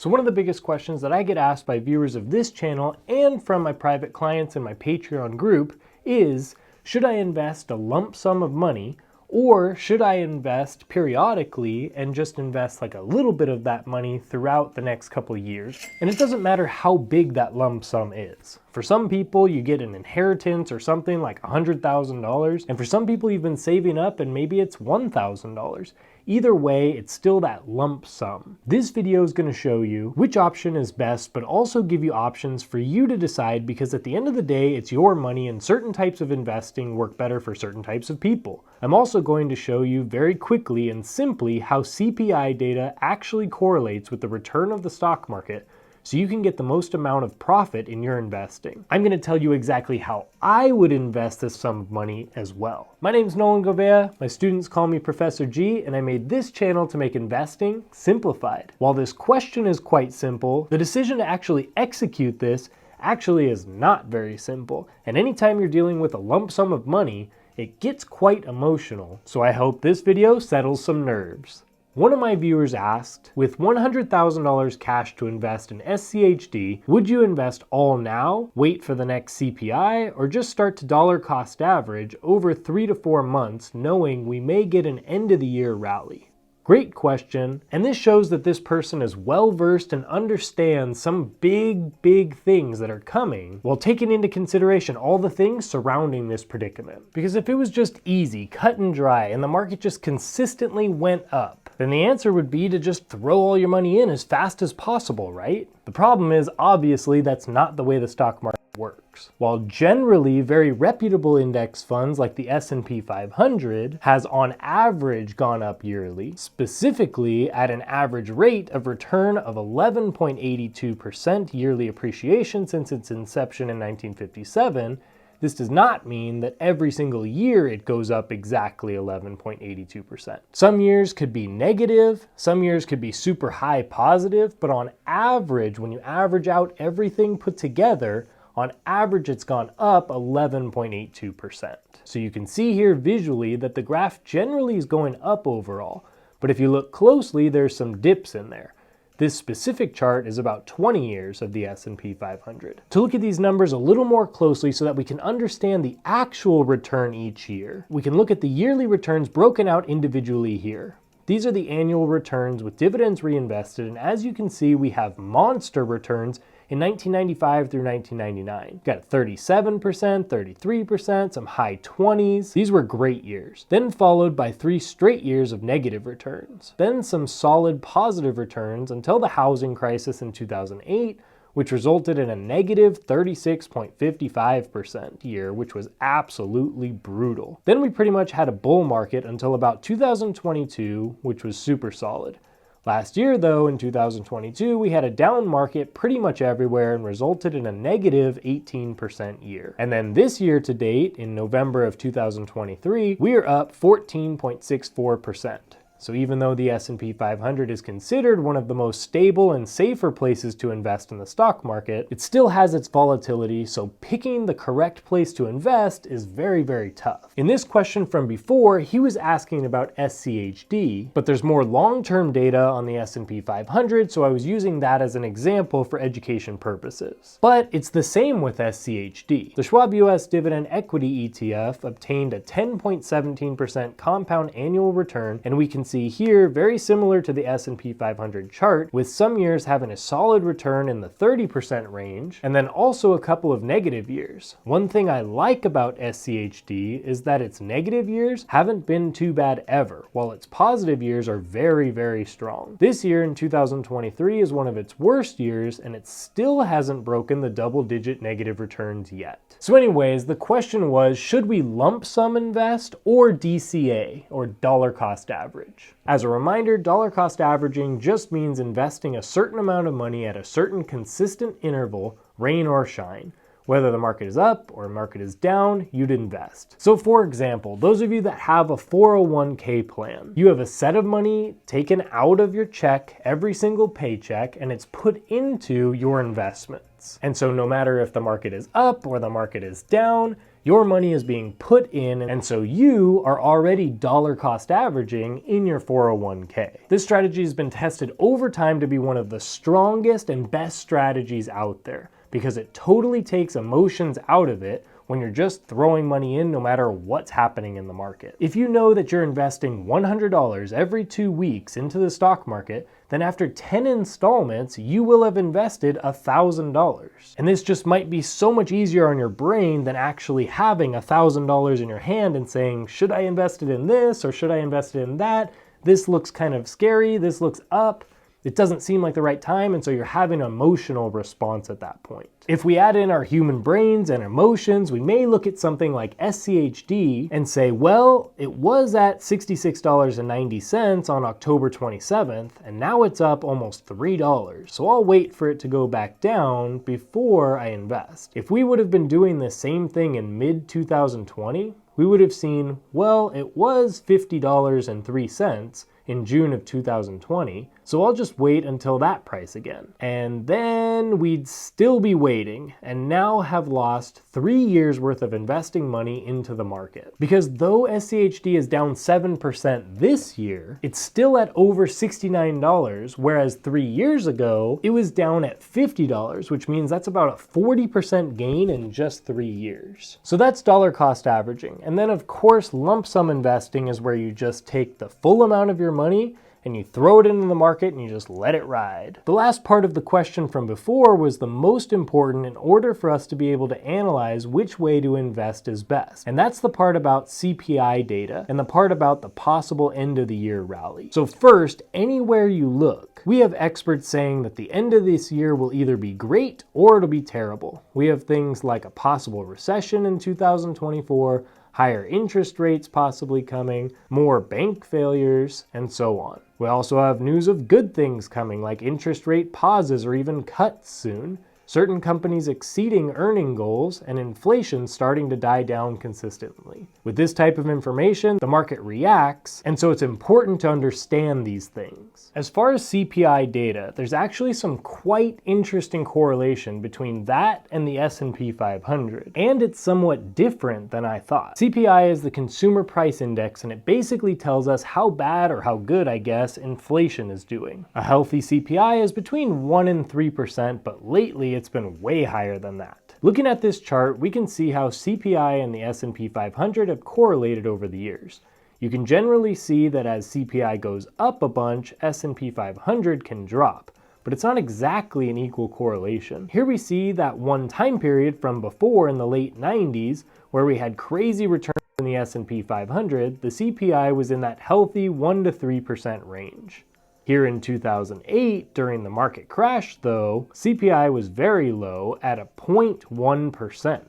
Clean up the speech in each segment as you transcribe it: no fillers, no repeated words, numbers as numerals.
So one of the biggest questions that I get asked by viewers of this channel and from my private clients in my Patreon group is, should I invest a lump sum of money, or should I invest periodically and just invest like a little bit of that money throughout the next couple of years? And it doesn't matter how big that lump sum is. For some people, you get an inheritance or something like $100,000, and for some people you've been saving up and maybe it's $1,000. Either way, it's still that lump sum. This video is going to show you which option is best, but also give you options for you to decide, because at the end of the day, it's your money and certain types of investing work better for certain types of people. I'm also going to show you very quickly and simply how CPI data actually correlates with the return of the stock market, so you can get the most amount of profit in your investing. I'm going to tell you exactly how I would invest this sum of money as well. My name is Nolan Govea, my students call me Professor G, and I made this channel to make investing simplified. While this question is quite simple, the decision to actually execute this actually is not very simple. And anytime you're dealing with a lump sum of money, it gets quite emotional. So I hope this video settles some nerves. One of my viewers asked, with $100,000 cash to invest in SCHD, would you invest all now, wait for the next CPI, or just start to dollar cost average over 3 to 4 months, knowing we may get an end of the year rally? Great question, and this shows that this person is well versed and understands some big things that are coming, while taking into consideration all the things surrounding this predicament. Because if it was just easy, cut and dry, and the market just consistently went up, then the answer would be to just throw all your money in as fast as possible, right? The problem is, obviously, that's not the way the stock market works. While generally very reputable index funds like the S&P 500 has on average gone up yearly, specifically at an average rate of return of 11.82% yearly appreciation since its inception in 1957, this does not mean that every single year it goes up exactly 11.82%. Some years could be negative, some years could be super high positive, but on average, when you average out everything put together, on average it's gone up 11.82%. So you can see here visually that the graph generally is going up overall, but if you look closely, there's some dips in there. This specific chart is about 20 years of the S&P 500. To look at these numbers a little more closely so that we can understand the actual return each year, we can look at the yearly returns broken out individually here. These are the annual returns with dividends reinvested, and as you can see, we have monster returns in 1995 through 1999. Got 37%, 33%, some high 20s. These were great years. Then followed by 3 straight years of negative returns. Then some solid positive returns until the housing crisis in 2008, which resulted in a negative 36.55% year, which was absolutely brutal. Then we pretty much had a bull market until about 2022, which was super solid. Last year, though, in 2022, we had a down market pretty much everywhere and resulted in a negative 18% year. And then this year to date, in November of 2023, we are up 14.64%. So even though the S&P 500 is considered one of the most stable and safer places to invest in the stock market, it still has its volatility, so picking the correct place to invest is very tough. In this question from before, he was asking about SCHD, but there's more long-term data on the S&P 500, so I was using that as an example for education purposes. But it's the same with SCHD. The Schwab US Dividend Equity ETF obtained a 10.17% compound annual return, and we can see here, very similar to the S&P 500 chart, with some years having a solid return in the 30% range, and then also a couple of negative years. One thing I like about SCHD is that its negative years haven't been too bad ever, while its positive years are very strong. This year in 2023 is one of its worst years, and it still hasn't broken the double-digit negative returns yet. So anyways, the question was, should we lump sum invest or DCA, or dollar cost average? As a reminder, dollar cost averaging just means investing a certain amount of money at a certain consistent interval, rain or shine. Whether the market is up or market is down, you'd invest. So for example, those of you that have a 401k plan, you have a set of money taken out of your check every single paycheck, and it's put into your investments. And so no matter if the market is up or the market is down, Your money is being put in, and so you are already dollar cost averaging in your 401k. This strategy has been tested over time to be one of the strongest and best strategies out there because it totally takes emotions out of it when you're just throwing money in no matter what's happening in the market. If you know that you're investing $100 every 2 weeks into the stock market, then after 10 installments, you will have invested $1,000. And this just might be so much easier on your brain than actually having $1,000 in your hand and saying, should I invest it in this or should I invest it in that? This looks kind of scary, this looks up. It doesn't seem like the right time, and so you're having an emotional response at that point. If we add in our human brains and emotions, we may look at something like SCHD and say, well, it was at $66.90 on October 27th, and now it's up almost $3. So I'll wait for it to go back down before I invest. If we would have been doing the same thing in mid-2020, we would have seen, well, it was $50.03 in June of 2020, so I'll just wait until that price again. And then we'd still be waiting and now have lost 3 years worth of investing money into the market. Because though SCHD is down 7% this year, it's still at over $69, whereas 3 years ago, it was down at $50, which means that's about a 40% gain in just 3 years. So that's dollar cost averaging. And then of course, lump sum investing is where you just take the full amount of your money and you throw it into the market and you just let it ride. The last part of the question from before was the most important in order for us to be able to analyze which way to invest is best. And that's the part about CPI data and the part about the possible end of the year rally. So first, anywhere you look, we have experts saying that the end of this year will either be great or it'll be terrible. We have things like a possible recession in 2024, higher interest rates possibly coming, more bank failures, and so on. We also have news of good things coming, like interest rate pauses or even cuts soon, certain companies exceeding earning goals, and inflation starting to die down consistently. With this type of information, the market reacts, and so it's important to understand these things. As far as CPI data, there's actually some quite interesting correlation between that and the S&P 500, and it's somewhat different than I thought. CPI is the Consumer Price Index, and it basically tells us how bad or how good, I guess, inflation is doing. A healthy CPI is between 1 and 3%, but lately it's been way higher than that. Looking at this chart, we can see how CPI and the S&P 500 have correlated over the years. You can generally see that as CPI goes up a bunch, S&P 500 can drop, but it's not exactly an equal correlation. Here we see that one time period from before in the late 90s where we had crazy returns in the S&P 500, the CPI was in that healthy 1 to 3% range. Here in 2008, during the market crash though, CPI was very low at a 0.1%.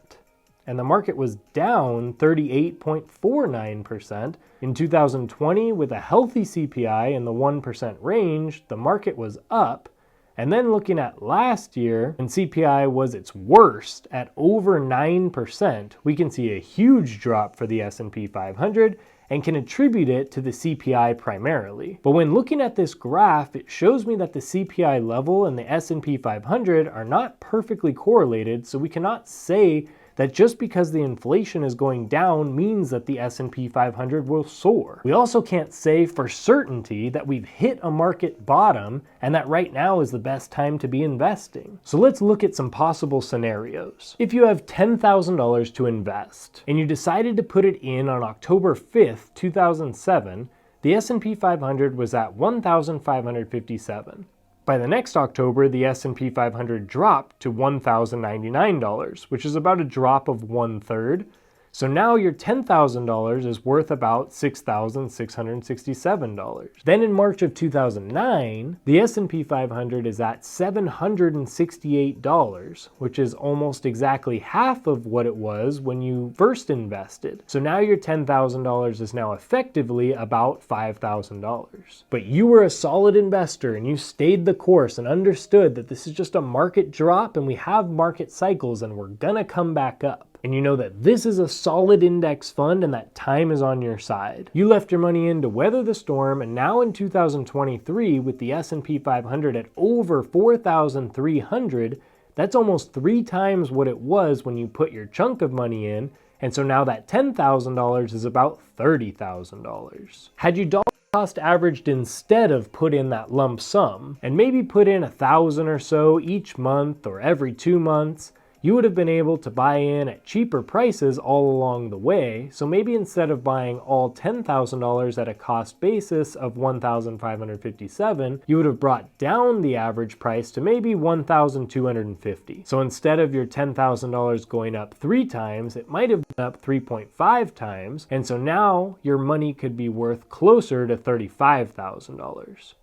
And the market was down 38.49%. In 2020, with a healthy CPI in the 1% range, the market was up. And then looking at last year, when CPI was its worst at over 9%, we can see a huge drop for the S&P 500 and can attribute it to the CPI primarily. But when looking at this graph, it shows me that the CPI level and the S&P 500 are not perfectly correlated, so we cannot say that just because the inflation is going down means that the S&P 500 will soar. We also can't say for certainty that we've hit a market bottom and that right now is the best time to be investing. So let's look at some possible scenarios. If you have $10,000 to invest and you decided to put it in on October 5th, 2007, the S&P 500 was at 1,557. By the next October, the S&P 500 dropped to $1,099, which is about a drop of 1/3. So now your $10,000 is worth about $6,667. Then in March of 2009, the S&P 500 is at $768, which is almost exactly half of what it was when you first invested. So now your $10,000 is now effectively about $5,000. But you were a solid investor and you stayed the course and understood that this is just a market drop and we have market cycles and we're gonna come back up. And you know that this is a solid index fund and that time is on your side. You left your money in to weather the storm, and now in 2023 with the S&P 500 at over 4,300, that's almost 3 times what it was when you put your chunk of money in, And so now that $10,000 is about $30,000. Had you dollar cost averaged instead of put in that lump sum, and maybe put in 1,000 or so each month or every 2 months, you would have been able to buy in at cheaper prices all along the way. So maybe instead of buying all $10,000 at a cost basis of $1,557, you would have brought down the average price to maybe $1,250. So instead of your $10,000 going up 3 times, it might have gone up 3.5 times. And so now your money could be worth closer to $35,000.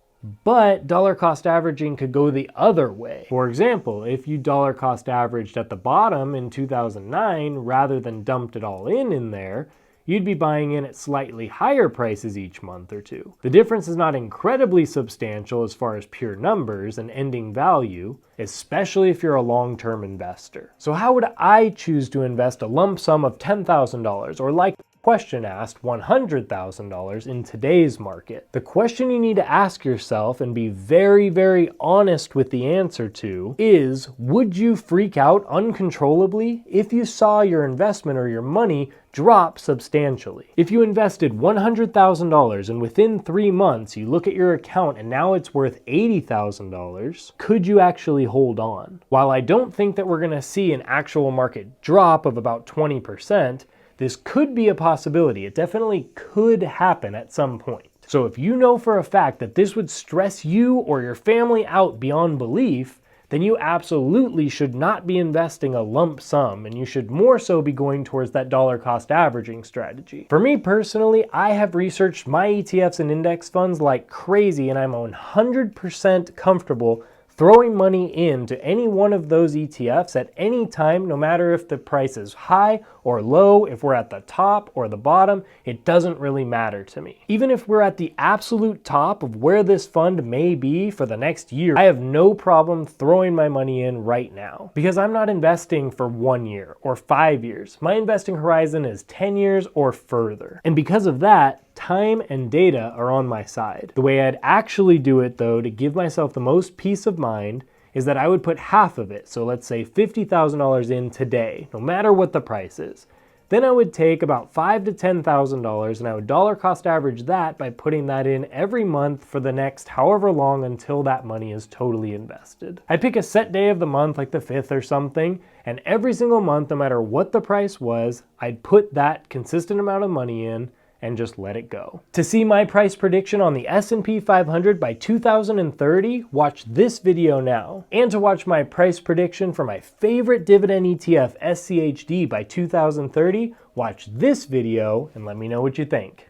But dollar cost averaging could go the other way. For example, if you dollar cost averaged at the bottom in 2009 rather than dumped it all in there, you'd be buying in at slightly higher prices each month or two. The difference is not incredibly substantial as far as pure numbers and ending value, especially if you're a long-term investor. So how would I choose to invest a lump sum of $10,000, or like the question asked, $100,000 in today's market? The question you need to ask yourself and be very, very honest with the answer to is, would you freak out uncontrollably if you saw your investment or your money drop substantially? If you invested $100,000 and within 3 months you look at your account and now it's worth $80,000, could you actually hold on? While I don't think that we're going to see an actual market drop of about 20%, this could be a possibility. It definitely could happen at some point. So if you know for a fact that this would stress you or your family out beyond belief, then you absolutely should not be investing a lump sum, and you should more so be going towards that dollar cost averaging strategy. For me personally, I have researched my ETFs and index funds like crazy, and I'm 100% comfortable throwing money into any one of those ETFs at any time, no matter if the price is high or low, if we're at the top or the bottom, it doesn't really matter to me. Even if we're at the absolute top of where this fund may be for the next year, I have no problem throwing my money in right now, because I'm not investing for 1 year or 5 years. My investing horizon is 10 years or further. And because of that, time and data are on my side. The way I'd actually do it, though, to give myself the most peace of mind, is that I would put half of it, so let's say $50,000 in today, no matter what the price is. Then I would take about $5,000 to $10,000 and I would dollar cost average that by putting that in every month for the next however long until that money is totally invested. I'd pick a set day of the month, like the 5th or something, and every single month, no matter what the price was, I'd put that consistent amount of money in and just let it go. To see my price prediction on the S&P 500 by 2030, watch this video now. And to watch my price prediction for my favorite dividend ETF, SCHD, by 2030, watch this video and let me know what you think.